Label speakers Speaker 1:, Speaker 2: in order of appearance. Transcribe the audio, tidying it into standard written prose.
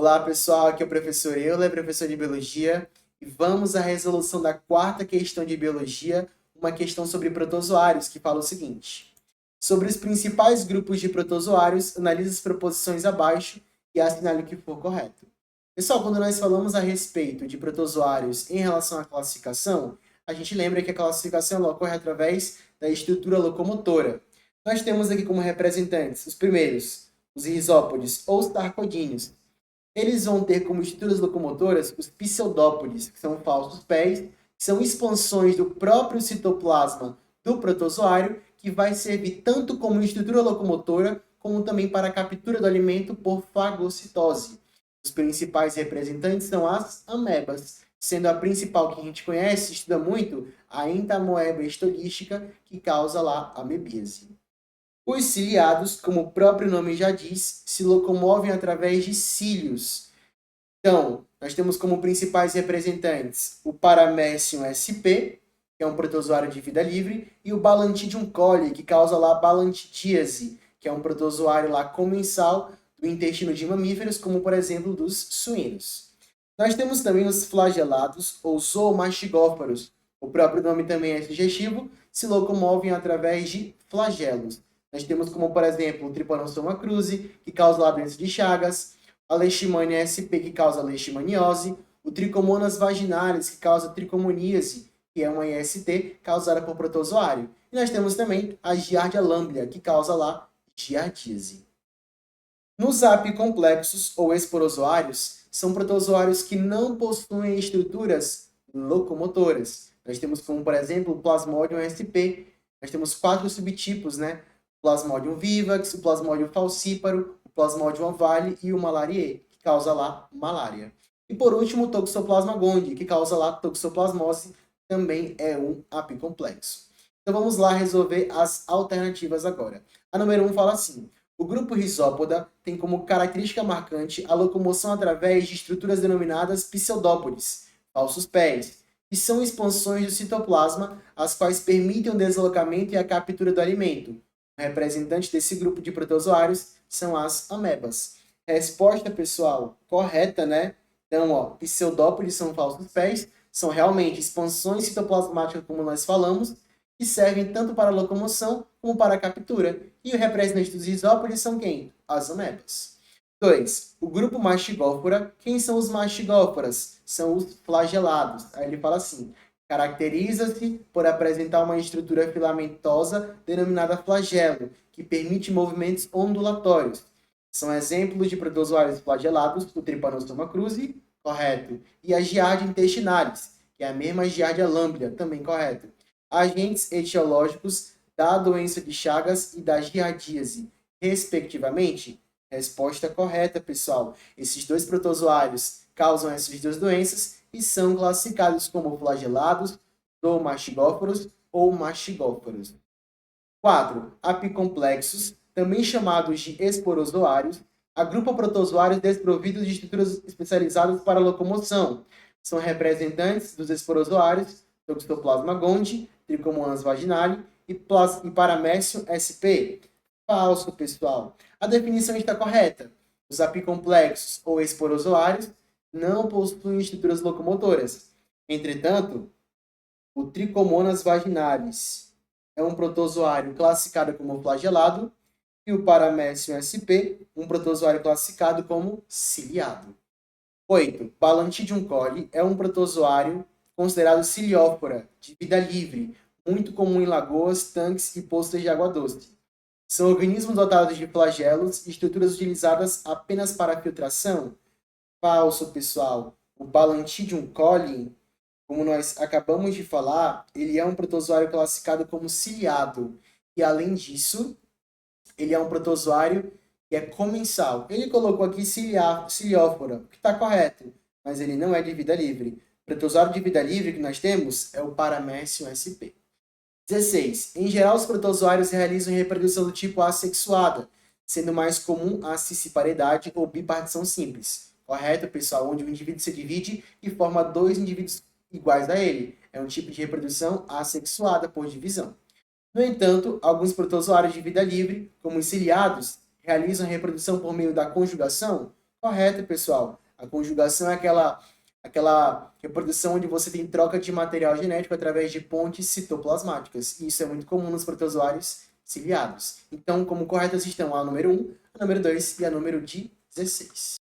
Speaker 1: Olá, pessoal. Aqui é o professor Euler, professor de Biologia, e vamos à resolução da quarta questão de Biologia, uma questão sobre protozoários, que fala o seguinte: sobre os principais grupos de protozoários, analise as proposições abaixo e assinale o que for correto. Pessoal, quando nós falamos a respeito de protozoários em relação à classificação, a gente lembra que a classificação ela ocorre através da estrutura locomotora. Nós temos aqui como representantes os primeiros, os risópodes ou os tarcodíneos. Eles vão ter como estruturas locomotoras os pseudópodes, que são falsos pés, que são expansões do próprio citoplasma do protozoário, que vai servir tanto como estrutura locomotora, como também para a captura do alimento por fagocitose. Os principais representantes são as amebas, sendo a principal que a gente conhece, estuda muito, a entamoeba histolística, que causa lá a amebíase. Os ciliados, como o próprio nome já diz, se locomovem através de cílios. Então, nós temos como principais representantes o Paramecium sp, que é um protozoário de vida livre, e o Balantidium coli, que causa lá balantidíase, que é um protozoário lá comensal do intestino de mamíferos, como por exemplo dos suínos. Nós temos também os flagelados, ou zoomastigóforos. O próprio nome também é sugestivo, se locomovem através de flagelos. Nós temos como, por exemplo, o Trypanosoma cruzi, que causa a doença de Chagas, a Leishmania sp, que causa a leishmaniose, o Trichomonas vaginalis, que causa tricomoníase, que é uma IST causada por protozoário. E nós temos também a Giardia lamblia, que causa lá giardíase. Nos apicomplexos, ou esporozoários, são protozoários que não possuem estruturas locomotoras. Nós temos como, por exemplo, o Plasmodium sp. Nós temos 4 subtipos, né? Plasmodium vivax, o Plasmodium falciparum, o Plasmodium ovale e o Malariae, que causa lá malária. E por último, o Toxoplasma gondii, que causa lá toxoplasmose, também é um apicomplexo. Então vamos lá resolver as alternativas agora. A número 1 fala assim: o grupo Rhizópoda tem como característica marcante a locomoção através de estruturas denominadas pseudópodes, falsos pés, que são expansões do citoplasma, as quais permitem o deslocamento e a captura do alimento. O representante desse grupo de protozoários são as amebas. Resposta, pessoal, correta, né? Então, pseudópodes são falsos pés, são realmente expansões citoplasmáticas, como nós falamos, que servem tanto para a locomoção como para a captura. E o representante dos risópodes são quem? As amebas. 2. O grupo mastigófora. Quem são os mastigóforas? São os flagelados. Aí ele fala assim: caracteriza-se por apresentar uma estrutura filamentosa denominada flagelo, que permite movimentos ondulatórios. São exemplos de protozoários flagelados, o Trypanosoma cruzi, correto, e a Giardia intestinalis, que é a mesma Giardia lamblia, também correto. Agentes etiológicos da doença de Chagas e da giardíase, respectivamente? Resposta correta, pessoal. Esses dois protozoários causam essas duas doenças e são classificados como flagelados, zoomastigóforos ou mastigóforos. 4. Apicomplexos, também chamados de esporozoários, agrupam protozoários desprovidos de estruturas especializadas para locomoção. São representantes dos esporozoários Toxoplasma gondii, Trichomonas vaginalis e Paramecium sp. Falso, pessoal. A definição está correta. Os apicomplexos ou esporozoários não possuem estruturas locomotoras. Entretanto, o Trichomonas vaginalis é um protozoário classificado como flagelado e o Paramecium sp, um protozoário classificado como ciliado. 8. Balantidium coli é um protozoário considerado ciliófora, de vida livre, muito comum em lagoas, tanques e poças de água doce. São organismos dotados de flagelos e estruturas utilizadas apenas para filtração? Falso, pessoal. O Balantidium coli, como nós acabamos de falar, ele é um protozoário classificado como ciliado. E, além disso, ele é um protozoário que é comensal. Ele colocou aqui ciliófora, que está correto, mas ele não é de vida livre. O protozoário de vida livre que nós temos é o Paramecium sp. 16. Em geral, os protozoários realizam reprodução do tipo assexuada, sendo mais comum a cisciparidade ou bipartição simples. Correto, pessoal? Onde o indivíduo se divide e forma dois indivíduos iguais a ele. É um tipo de reprodução assexuada por divisão. No entanto, alguns protozoários de vida livre, como os ciliados, realizam a reprodução por meio da conjugação, Correto, pessoal. A conjugação é aquela reprodução onde você tem troca de material genético através de pontes citoplasmáticas. E isso é muito comum nos protozoários ciliados. Então, como corretas estão a número 1, a número 2 e a número 16.